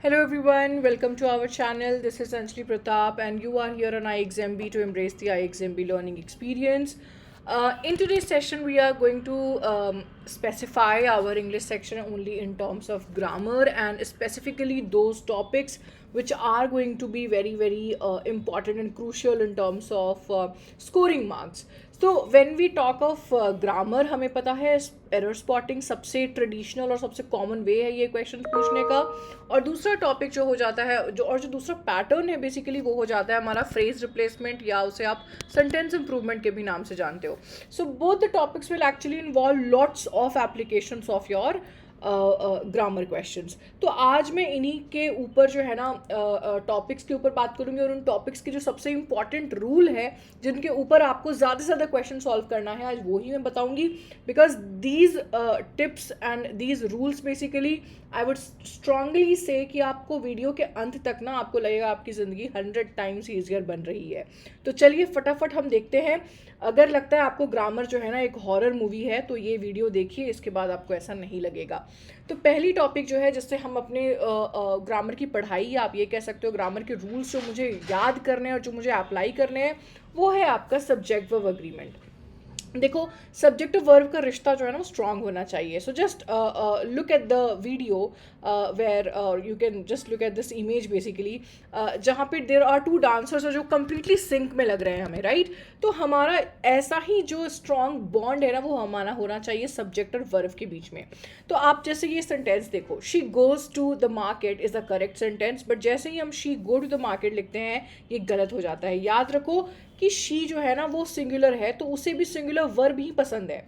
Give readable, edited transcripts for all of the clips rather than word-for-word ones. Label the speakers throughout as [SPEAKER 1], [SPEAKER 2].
[SPEAKER 1] Hello everyone, welcome to our channel. This is Anjali Pratap and you are here on iXMB to embrace the iXMB learning experience. In today's session, we are going to specify our English section only in terms of grammar and specifically those topics which are going to be very important and crucial in terms of scoring marks. So when we talk of grammar, हमें पता है error spotting सबसे traditional और सबसे common वे है ये question पूछने का। और दूसरा टॉपिक जो हो जाता है जो दूसरा पैटर्न है बेसिकली वो हो जाता है हमारा फ्रेज रिप्लेसमेंट या उसे आप सेंटेंस इंप्रूवमेंट के भी नाम से जानते हो। So both the topics will actually involve lots of applications of your grammar questions. तो आज मैं इन्हीं के ऊपर जो है ना टॉपिक्स के ऊपर बात करूंगी और उन टॉपिक्स के जो सबसे इंपॉर्टेंट रूल है जिनके ऊपर आपको ज़्यादा से ज़्यादा क्वेश्चन सॉल्व करना है आज वही मैं बताऊंगी। Because these tips and these rules basically I would strongly से कि आपको वीडियो के अंत तक ना आपको लगेगा आपकी ज़िंदगी 100 टाइम्स ईजियर बन रही है। तो चलिए फटाफट हम देखते हैं। अगर लगता है आपको ग्रामर जो है ना एक हॉरर मूवी है तो ये वीडियो देखिए, इसके बाद आपको ऐसा नहीं लगेगा। तो पहली टॉपिक जो है जिससे हम अपने ग्रामर की पढ़ाई या आप ये कह सकते हो ग्रामर के रूल्स जो मुझे याद करने हैं और जो मुझे अप्लाई करने हैं वो है आपका सब्जेक्ट वर्ब एग्रीमेंट। देखो सब्जेक्ट वर्ब का रिश्ता जो है ना वो स्ट्रांग होना चाहिए। So just look at the video where you can just look at this image basically जहाँ पे देर आर टू डांसर्स जो कम्प्लीटली सिंक में लग रहे हैं हमें, राइट? तो हमारा ऐसा ही जो स्ट्रांग बॉन्ड है ना वो हमारा होना चाहिए सब्जेक्ट और वर्ब के बीच में। तो आप जैसे ये सेंटेंस देखो, she goes to the market is the correct sentence, but जैसे ही हम she go to the market लिखते हैं ये गलत हो जाता है। याद रखो कि शी जो है ना वो सिंगुलर है तो उसे भी सिंगुलर वर्ब ही पसंद है।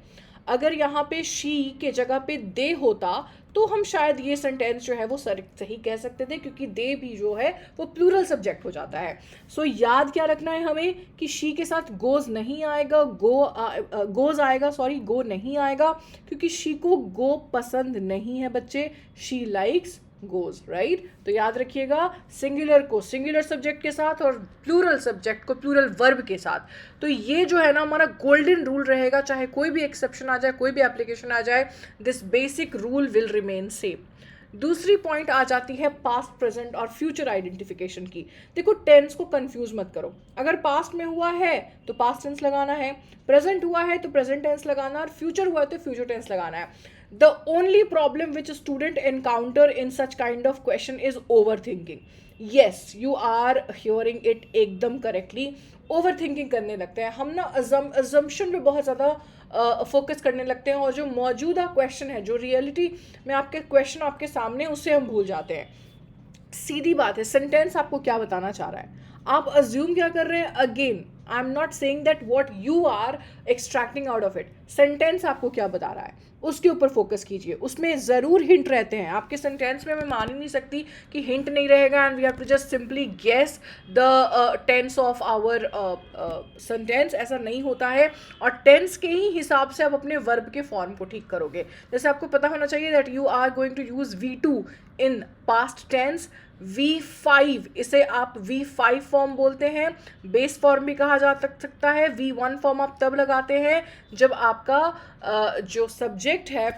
[SPEAKER 1] अगर यहाँ पे शी के जगह पे दे होता तो हम शायद ये सेंटेंस जो है वो सही कह सकते थे, क्योंकि दे भी जो है वो प्लूरल सब्जेक्ट हो जाता है। सो याद क्या रखना है हमें कि शी के साथ गोज नहीं आएगा, गोज आएगा, सॉरी गो नहीं आएगा, क्योंकि शी को गो पसंद नहीं है बच्चे। She likes goes, right? तो याद रखिएगा सिंगुलर को सिंगुलर सब्जेक्ट के साथ और प्लूरल सब्जेक्ट को प्लूरल वर्ब के साथ। तो ये जो है ना हमारा गोल्डन रूल रहेगा, चाहे कोई भी एक्सेप्शन आ जाए, कोई भी एप्लीकेशन आ जाए, this basic rule will remain same. दूसरी पॉइंट आ जाती है पास्ट, प्रेजेंट और फ्यूचर आइडेंटिफिकेशन की। देखो टेंस को कंफ्यूज मत करो। अगर पास्ट में हुआ है तो पास्ट टेंस लगाना है, प्रेजेंट हुआ है तो प्रेजेंट टेंस लगाना, और फ्यूचर हुआ है तो फ्यूचर टेंस लगाना है। The only problem which a student encounter in such kind of question is overthinking. Yes, you are hearing it एकदम correctly. Overthinking करने लगते हैं हम ना, assumption पे बहुत ज़्यादा फोकस करने लगते हैं और जो मौजूदा क्वेश्चन है, जो रियलिटी में आपके क्वेश्चन आपके सामने, उससे हम भूल जाते हैं। सीधी बात है, सेंटेंस आपको क्या बताना चाह रहा है, आप अज्यूम क्या कर रहे हैं। Again I am not saying that what you are extracting out of it, sentence आपको क्या बता रहा है उसके ऊपर फोकस कीजिए। उसमें ज़रूर हिंट रहते हैं आपके सेंटेंस में, मैं मान ही नहीं सकती कि हिंट नहीं रहेगा and we have to just simply guess the tense of our sentence. ऐसा नहीं होता है, और टेंस के ही हिसाब से आप अपने वर्ब के फॉर्म को ठीक करोगे। जैसे आपको पता होना चाहिए that you are going to use V2 in past tense, V5 इसे आप V5 फॉर्म बोलते हैं, बेस फॉर्म भी कहा जा सकता है। V1 फॉर्म आप तब लगाते हैं जब आपका जो सब्जेक्ट है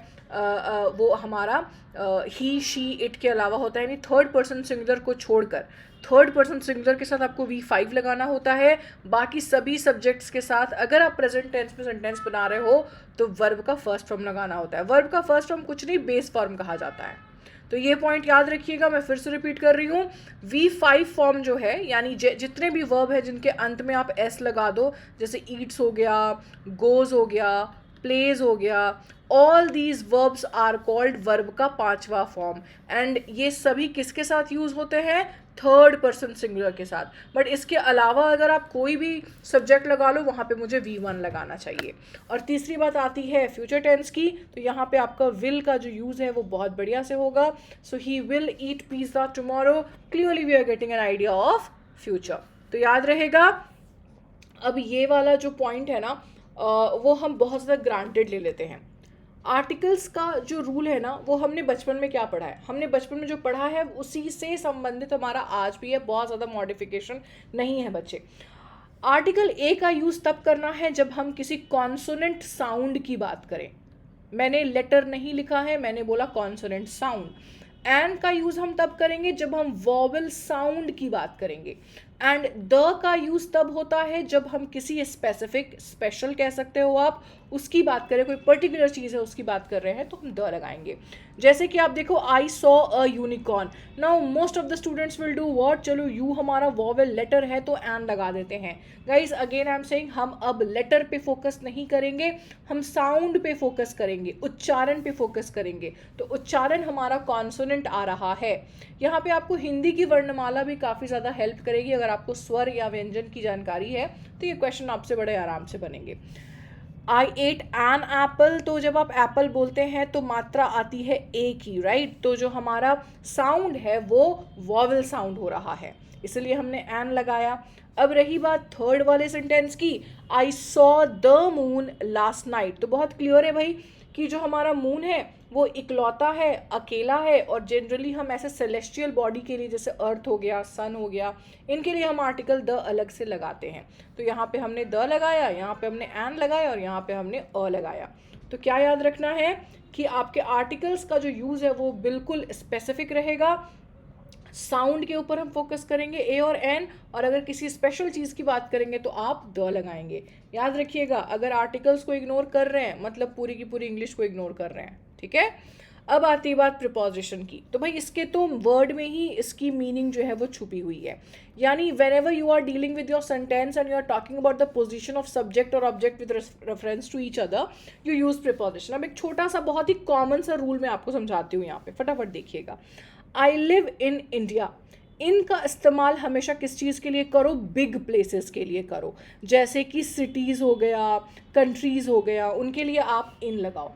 [SPEAKER 1] वो हमारा ही, शी, इट के अलावा होता है, यानी थर्ड पर्सन सिंगुलर को छोड़कर थर्ड पर्सन सिंगुलर के साथ आपको V5 लगाना होता है। बाकी सभी सब्जेक्ट्स के साथ अगर आप प्रेजेंट टेंस में सेंटेंस बना रहे हो तो वर्ब का फर्स्ट फॉर्म लगाना होता है। वर्ब का फर्स्ट फॉर्म कुछ नहीं, बेस फॉर्म कहा जाता है। तो ये पॉइंट याद रखिएगा, मैं फिर से रिपीट कर रही हूँ। V5 फॉर्म जो है यानी जितने भी वर्ब है जिनके अंत में आप एस लगा दो, जैसे ईट्स हो गया, गोज हो गया, प्लेज हो गया, all these verbs are called verb का पांचवा फॉर्म। एंड ये सभी किसके साथ यूज होते हैं, थर्ड पर्सन सिंगुलर के साथ। बट इसके अलावा अगर आप कोई भी सब्जेक्ट लगा लो वहाँ पे मुझे V1 लगाना चाहिए। और तीसरी बात आती है फ्यूचर टेंस की, तो यहाँ पे आपका विल का जो यूज़ है वो बहुत बढ़िया से होगा। So he will eat pizza tomorrow, clearly we are getting an idea of future. तो याद रहेगा। अब ये वाला जो पॉइंट है ना वो हम बहुत ज़्यादा ग्रांटेड ले लेते हैं। आर्टिकल्स का जो रूल है ना वो हमने बचपन में क्या पढ़ा है, हमने बचपन में जो पढ़ा है उसी से संबंधित हमारा आज भी है, बहुत ज़्यादा मॉडिफिकेशन नहीं है बच्चे। आर्टिकल ए का यूज़ तब करना है जब हम किसी कॉन्सोनेंट साउंड की बात करें। मैंने लेटर नहीं लिखा है, मैंने बोला कॉन्सोनेंट साउंड। एंड का यूज हम तब करेंगे जब हम वॉवल साउंड की बात करेंगे, एंड द का यूज तब होता है जब हम किसी स्पेसिफिक, स्पेशल कह सकते हो आप, उसकी बात करें, कोई पर्टिकुलर चीज़ है उसकी बात कर रहे हैं तो हम द लगाएंगे। जैसे कि आप देखो, I saw a unicorn, now most of the students will do what, चलो यू हमारा वॉवेल लेटर है तो एन लगा देते हैं। Guys again I am saying, हम अब लेटर पे फोकस नहीं करेंगे, हम साउंड पे फोकस करेंगे, उच्चारण पे फोकस करेंगे। तो उच्चारण हमारा कॉन्सोनेंट आ रहा है। यहाँ पे आपको हिंदी की वर्णमाला भी काफ़ी ज़्यादा हेल्प करेगी। अगर आपको स्वर या व्यंजन की जानकारी है तो ये क्वेश्चन आपसे बड़े आराम से बनेंगे। आई एट एन एप्पल, तो जब आप एप्पल बोलते हैं तो मात्रा आती है ए की, राइट। तो जो हमारा साउंड है वो वॉवल साउंड हो रहा है, इसलिए हमने एन लगाया। अब रही बात थर्ड वाले सेंटेंस की, I saw the moon last night, तो बहुत क्लियर है भाई कि जो हमारा मून है वो इकलौता है, अकेला है, और जनरली हम ऐसे सेलेस्टियल बॉडी के लिए, जैसे अर्थ हो गया, सन हो गया, इनके लिए हम आर्टिकल द अलग से लगाते हैं। तो यहाँ पे हमने द लगाया, यहाँ पे हमने एन लगाया और यहाँ पे हमने अ लगाया। तो क्या याद रखना है कि आपके आर्टिकल्स का जो यूज़ है वो बिल्कुल स्पेसिफिक रहेगा। साउंड के ऊपर हम फोकस करेंगे, ए और एन, और अगर किसी स्पेशल चीज़ की बात करेंगे तो आप द लगाएंगे। याद रखिएगा, अगर आर्टिकल्स को इग्नोर कर रहे हैं मतलब पूरी की पूरी इंग्लिश को इग्नोर कर रहे हैं, ठीक है। अब आती है बात प्रिपोजिशन की, तो भाई इसके तो वर्ड में ही इसकी मीनिंग जो है वो छुपी हुई है। यानी whenever you are dealing with your sentence and you are talking about the position of subject और object with reference to each other, you use preposition. अब एक छोटा सा बहुत ही कॉमन सा रूल मैं आपको समझाती हूँ, यहाँ पे फटाफट देखिएगा। आई लिव इन इंडिया, इन का इस्तेमाल हमेशा किस चीज़ के लिए करो, बिग प्लेसेस के लिए करो, जैसे कि सिटीज़ हो गया, कंट्रीज़ हो गया, उनके लिए आप इन लगाओ।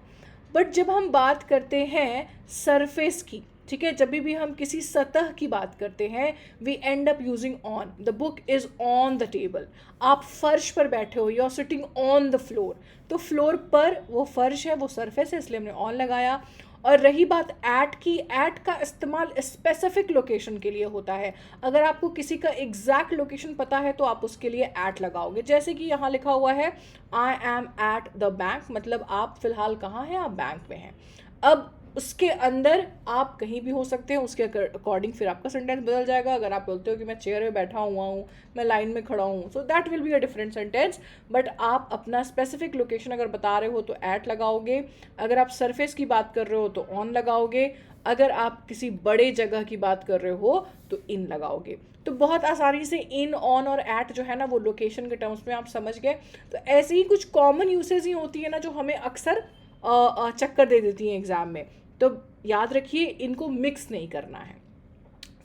[SPEAKER 1] बट जब हम बात करते हैं सरफेस की, ठीक है, जब भी हम किसी सतह की बात करते हैं, we end up using on. The book is on the table, आप फर्श पर बैठे हो, you are sitting on the floor, तो फ्लोर पर वो फर्श है, वो सरफेस है, इसलिए हमने ऑन लगाया। और रही बात एट की, एट का इस्तेमाल स्पेसिफिक लोकेशन के लिए होता है। अगर आपको किसी का एग्जैक्ट लोकेशन पता है तो आप उसके लिए एट लगाओगे, जैसे कि यहाँ लिखा हुआ है I am at the bank, मतलब आप फिलहाल कहाँ हैं, आप बैंक में हैं। अब उसके अंदर आप कहीं भी हो सकते हैं, उसके अकॉर्डिंग फिर आपका सेंटेंस बदल जाएगा। अगर आप बोलते हो कि मैं चेयर पे बैठा हुआ हूँ, मैं लाइन में खड़ा हूँ, so that will be a different sentence. But आप अपना स्पेसिफिक लोकेशन अगर बता रहे हो तो एट लगाओगे, अगर आप सरफेस की बात कर रहे हो तो ऑन लगाओगे, अगर आप किसी बड़े जगह की बात कर रहे हो तो इन लगाओगे। तो बहुत आसानी से इन, ऑन और एट जो है ना वो लोकेशन के टर्म्स में आप समझ गए। तो ऐसी ही कुछ कॉमन यूसेज ही होती है ना जो हमें अक्सर चक्कर दे देती हैं एग्ज़ाम में, तो याद रखिए इनको मिक्स नहीं करना है।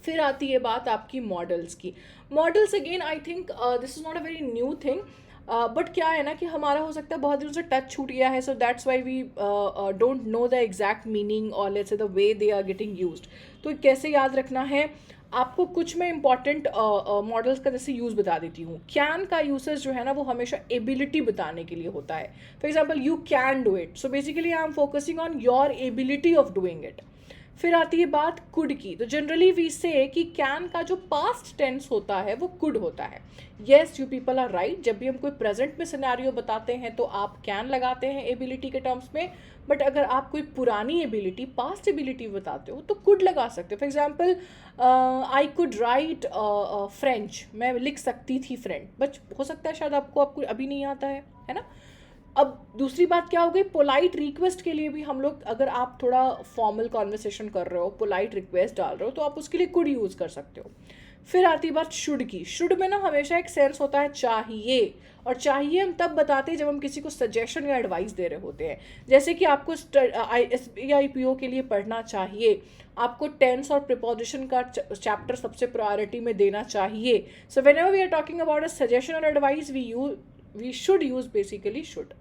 [SPEAKER 1] फिर आती है बात आपकी मॉडल्स की। Models again I think this is not a very new thing, but क्या है ना कि हमारा हो सकता है बहुत दिनों से टच छूट गया है, so that's why we don't know the exact meaning और let's see the way they are getting used. तो कैसे याद रखना है आपको, कुछ मैं इंपॉर्टेंट मॉडल्स का जैसे यूज़ बता देती हूँ। कैन का यूसेज जो है ना वो हमेशा एबिलिटी बताने के लिए होता है। For example you can do it, so basically I am focusing on your ability of doing it. फिर आती है बात कुड की, तो जनरली वी से कि कैन का जो पास्ट टेंस होता है वो कुड होता है। Yes, you people are right, जब भी हम कोई प्रेजेंट में सिनेरियो बताते हैं तो आप कैन लगाते हैं एबिलिटी के टर्म्स में, बट अगर आप कोई पुरानी एबिलिटी, पास्ट एबिलिटी बताते हो तो कुड लगा सकते हो। For example I could write French, मैं लिख सकती थी फ्रेंच, बट हो सकता है शायद आपको अभी नहीं आता है ना। अब दूसरी बात क्या हो गई, पोलाइट रिक्वेस्ट के लिए भी हम लोग, अगर आप थोड़ा फॉर्मल कॉन्वर्सेशन कर रहे हो, पोलाइट रिक्वेस्ट डाल रहे हो, तो आप उसके लिए कुड यूज़ कर सकते हो। फिर आती बात शुड की। शुड में ना हमेशा एक सेंस होता है चाहिए, और चाहिए हम तब बताते हैं जब हम किसी को सजेशन या एडवाइस दे रहे होते हैं। जैसे कि आपको SBIPO के लिए पढ़ना चाहिए, आपको टेंस और प्रिपोजिशन का चैप्टर सबसे प्रायोरिटी में देना चाहिए। So whenever we are talking about a suggestion और advice we should use basically should.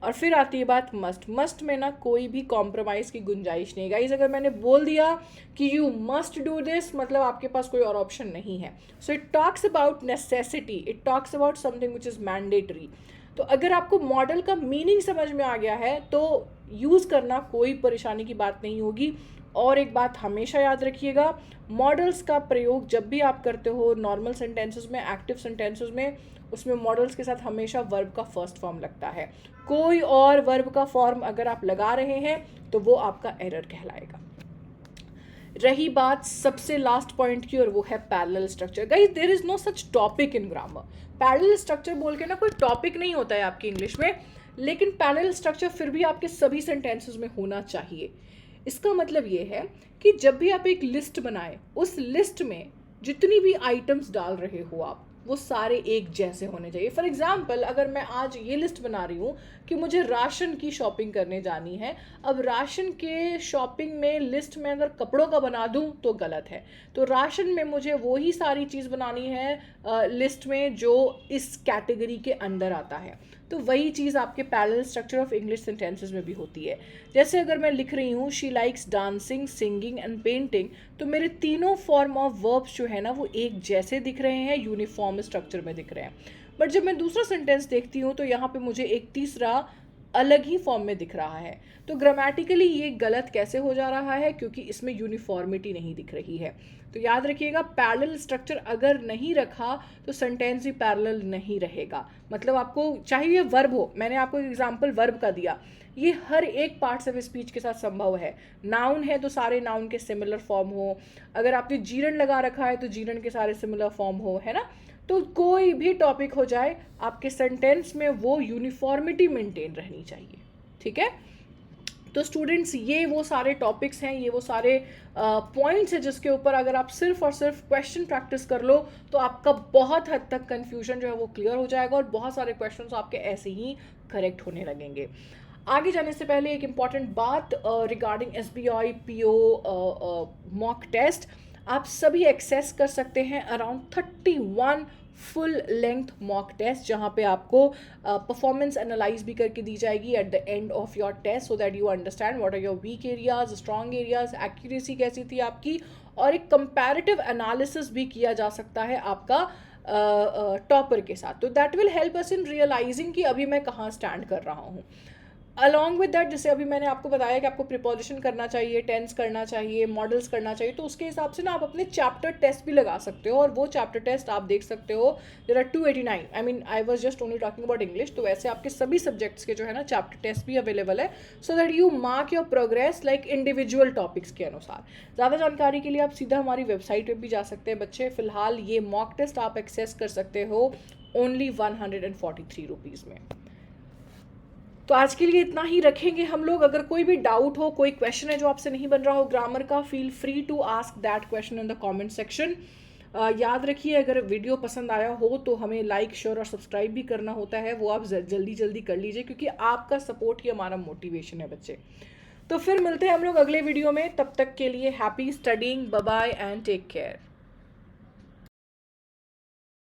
[SPEAKER 1] और फिर आती है बात मस्ट। मस्ट में ना कोई भी कॉम्प्रोमाइज़ की गुंजाइश नहीं है गाइज। अगर मैंने बोल दिया कि यू मस्ट डू दिस, मतलब आपके पास कोई और ऑप्शन नहीं है। So it talks about necessity, it talks about something which is mandatory. तो अगर आपको मॉडल का मीनिंग समझ में आ गया है तो यूज़ करना कोई परेशानी की बात नहीं होगी। और एक बात हमेशा याद रखिएगा, मॉडल्स का प्रयोग जब भी आप करते हो नॉर्मल सेंटेंसेस में, एक्टिव सेंटेंसेस में, उसमें मॉडल्स के साथ हमेशा वर्ब का फर्स्ट फॉर्म लगता है। कोई और वर्ब का फॉर्म अगर आप लगा रहे हैं तो वो आपका एरर कहलाएगा। रही बात सबसे लास्ट पॉइंट की, और वो है parallel structure. Guys there is no such topic in grammar. Parallel structure बोल के ना कोई टॉपिक नहीं होता है आपकी इंग्लिश में, लेकिन पैरेलल स्ट्रक्चर फिर भी आपके सभी सेंटेंसेस में होना चाहिए। इसका मतलब ये है कि जब भी आप एक लिस्ट बनाएं, उस लिस्ट में जितनी भी आइटम्स डाल रहे हो आप, वो सारे एक जैसे होने चाहिए। फॉर एग्जाम्पल, अगर मैं आज ये लिस्ट बना रही हूँ कि मुझे राशन की शॉपिंग करने जानी है, अब राशन के शॉपिंग में लिस्ट में अगर कपड़ों का बना दूँ तो गलत है। तो राशन में मुझे वही सारी चीज़ बनानी है लिस्ट में जो इस कैटेगरी के अंदर आता है। तो वही चीज़ आपके parallel structure of English sentences में भी होती है। जैसे अगर मैं लिख रही हूँ she likes dancing, singing and painting, तो मेरे तीनों फॉर्म ऑफ वर्ब्स जो है ना वो एक जैसे दिख रहे हैं, यूनिफॉर्म स्ट्रक्चर में दिख रहे हैं। बट जब मैं दूसरा सेंटेंस देखती हूँ तो यहाँ पे मुझे एक तीसरा अलग ही फॉर्म में दिख रहा है। तो ग्रामेटिकली ये गलत कैसे हो जा रहा है? क्योंकि इसमें यूनिफॉर्मिटी नहीं दिख रही है। तो याद रखिएगा, पैरेलल स्ट्रक्चर अगर नहीं रखा तो सेंटेंस भी पैरेलल नहीं रहेगा। मतलब आपको चाहे ये वर्ब हो, मैंने आपको एग्जांपल वर्ब का दिया, ये हर एक पार्ट्स ऑफ स्पीच के साथ संभव है। नाउन है तो सारे नाउन के सिमिलर फॉर्म हो, अगर आपने जीरन लगा रखा है तो जीरन के सारे सिमिलर फॉर्म हो, है ना। तो कोई भी टॉपिक हो जाए, आपके सेंटेंस में वो यूनिफॉर्मिटी मेंटेन रहनी चाहिए। ठीक है। तो स्टूडेंट्स, ये वो सारे टॉपिक्स हैं, ये वो सारे पॉइंट्स हैं जिसके ऊपर अगर आप सिर्फ और सिर्फ क्वेश्चन प्रैक्टिस कर लो तो आपका बहुत हद तक कन्फ्यूजन जो है वो क्लियर हो जाएगा और बहुत सारे क्वेश्चंस आपके ऐसे ही करेक्ट होने लगेंगे। आगे जाने से पहले एक इम्पॉर्टेंट बात regarding SBI PO mock test, आप सभी एक्सेस कर सकते हैं around 31 full length mock test, जहाँ पे आपको परफॉर्मेंस एनालाइज भी करके दी जाएगी at the end of your test, so that you understand what are your weak areas, strong areas, accuracy कैसी थी आपकी, और एक कंपैरेटिव एनालिसिस भी किया जा सकता है आपका टॉपर के साथ। तो that will help us in realising कि अभी मैं कहाँ स्टैंड कर रहा हूँ। अलॉन्ग विद दैट, जैसे अभी मैंने आपको बताया कि आपको प्रिपोजिशन करना चाहिए, टेंस करना चाहिए, मॉडल्स करना चाहिए, तो उसके हिसाब से ना आप अपने चैप्टर टेस्ट भी लगा सकते हो, और वो चैप्टर टेस्ट आप देख सकते हो। There are 289, I mean I was just only talking about English, तो वैसे आपके सभी सब्जेक्ट्स के जो है ना चैप्टर टेस्ट भी अवेलेबल है, सो that you mark your progress like individual topics के अनुसार। ज़्यादा जानकारी के लिए आप सीधा हमारी वेबसाइट पर भी जा सकते हैं बच्चे। फिलहाल ये मॉक टेस्ट आप एक्सेस कर सकते हो ओनली 143 रुपीज़ में। तो आज के लिए इतना ही रखेंगे हम लोग। अगर कोई भी डाउट हो, कोई क्वेश्चन है जो आपसे नहीं बन रहा हो ग्रामर का, feel free to ask that question in the comment section. याद रखिए, अगर वीडियो पसंद आया हो तो हमें लाइक, शेयर और सब्सक्राइब भी करना होता है, वो आप जल्दी जल्दी कर लीजिए, क्योंकि आपका सपोर्ट ही हमारा मोटिवेशन है बच्चे। तो फिर मिलते हैं हम लोग अगले वीडियो में, तब तक के लिए happy studying, bye bye and take care.